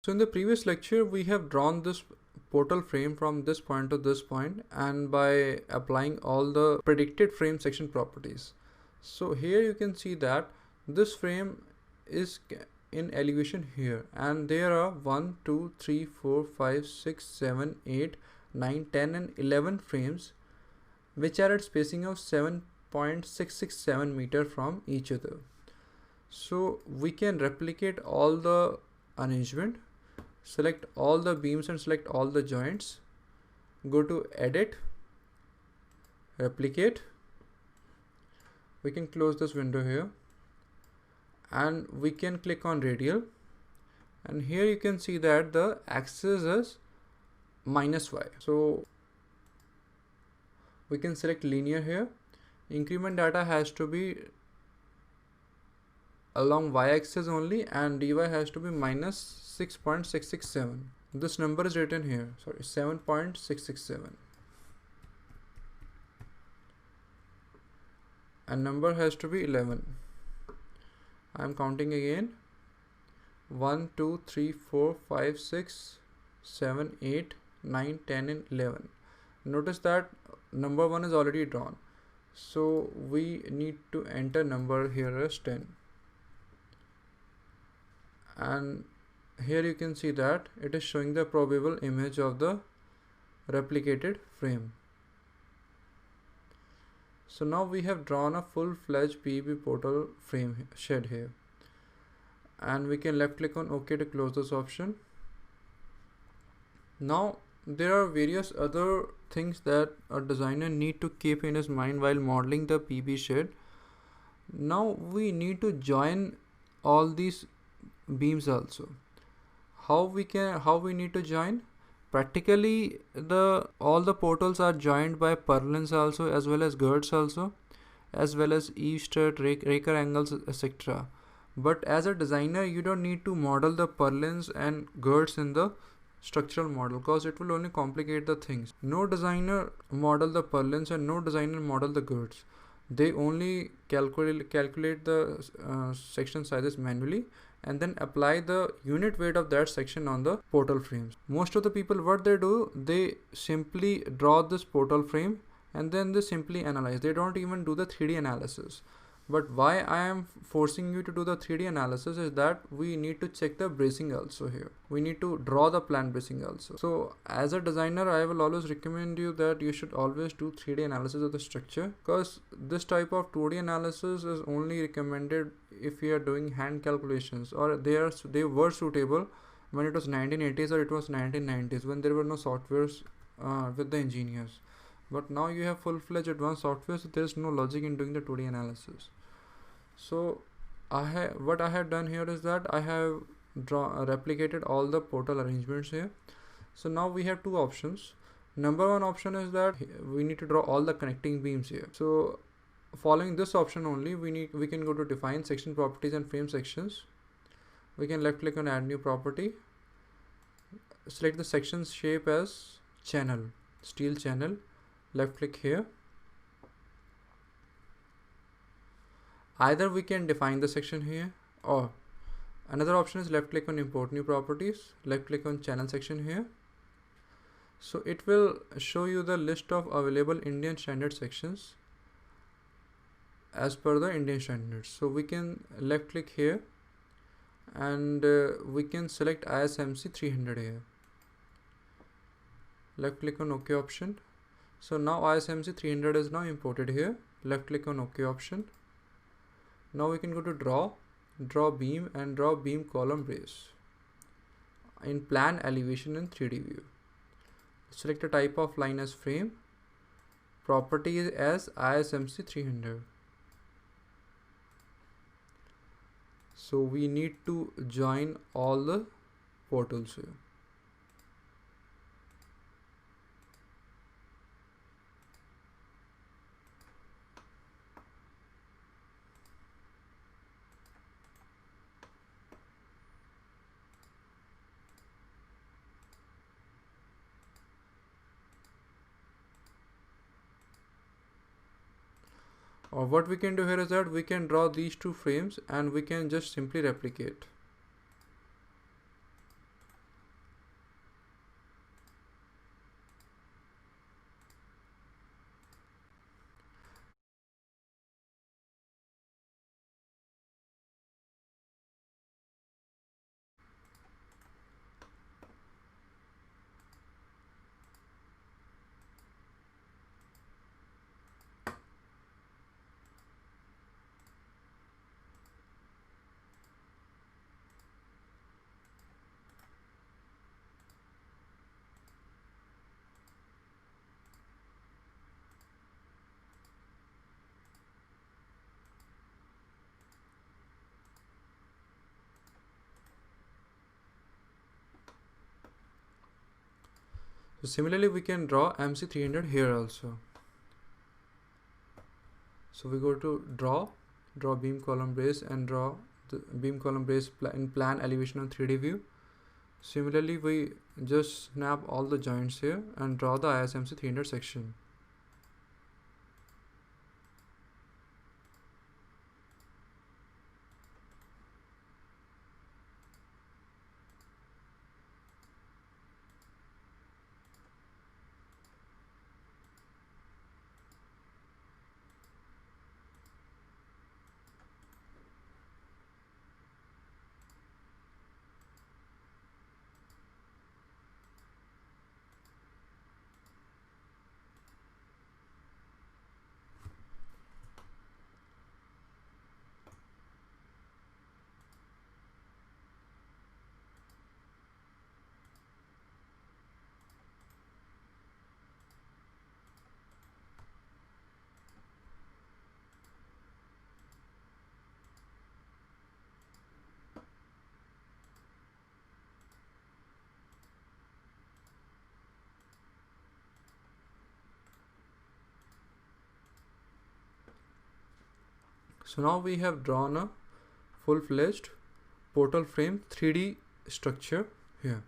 So in the previous lecture, we have drawn this portal frame from this point to this point, and by applying all the predicted frame section properties. So here you can see that this frame is in elevation here, and there are 1 2 3 4 5 6 7 8 9 10 and 11 frames which are at spacing of 7.667 meter from each other. So we can replicate all the arrangement, select all the beams and select all the joints, go to edit, replicate. We can close this window here, and we can click on radial, and here you can see that the axis is -y. So we can select linear here. Increment data has to be along y-axis only, and dy has to be -6.667. This number is written here, sorry, 7.667, and number has to be 11. I am counting again: 1 2 3 4 5 6 7 8 9 10 and 11. Notice that number 1 is already drawn, so we need to enter number here as 10. And here you can see that it is showing the probable image of the replicated frame. So now we have drawn a full-fledged PEB portal frame shed here, and we can left click on OK to close this option. Now there are various other things that a designer need to keep in his mind while modeling the PEB shed. Now we need to join all these beams also. How we need to join? Practically all the portals are joined by purlins also, as well as girts also, as well as eave strut, raker angles, etc. But as a designer, you don't need to model the purlins and girts in the structural model, because it will only complicate the things. No designer model the purlins and no designer model the girts. They only calculate the section sizes manually, and then apply the unit weight of that section on the portal frames. Most of the people, what they do, they simply draw this portal frame and then they simply analyze. They don't even do the 3D analysis. But why I am forcing you to do the 3D analysis is that we need to check the bracing also here. We need to draw the plan bracing also. So as a designer, I will always recommend you that you should always do 3D analysis of the structure, because this type of 2D analysis is only recommended if you are doing hand calculations, or they were suitable when it was 1980s or it was 1990s, when there were no softwares with the engineers. But now you have full-fledged advanced software, so there is no logic in doing the 2D analysis. So what I have done here is that I have replicated all the portal arrangements here. So now we have two options. Number one option is that we need to draw all the connecting beams here. So following this option only, we can go to define section properties and frame sections. We can left click on add new property, select the section shape as channel, steel channel, left click here. Either we can define the section here, or another option is left click on import new properties, left click on channel section here. So it will show you the list of available Indian standard sections as per the Indian standards. So we can left click here, and we can select ISMC 300 here. Left click on OK option. So now ISMC 300 is now imported here. Left click on OK option. Now we can go to draw beam, and draw beam column brace in plan, elevation and 3D view. Select a type of line as frame, property as ISMC 300. So we need to join all the portals here. Or what we can do here is that we can draw these two frames and we can just simply replicate. So similarly we can draw MC300 here also. So we go to draw beam column brace and draw the beam column brace in plan elevation on 3D view. Similarly we just snap all the joints here and draw the ISMC300 section. So now we have drawn a full-fledged portal frame 3D structure here.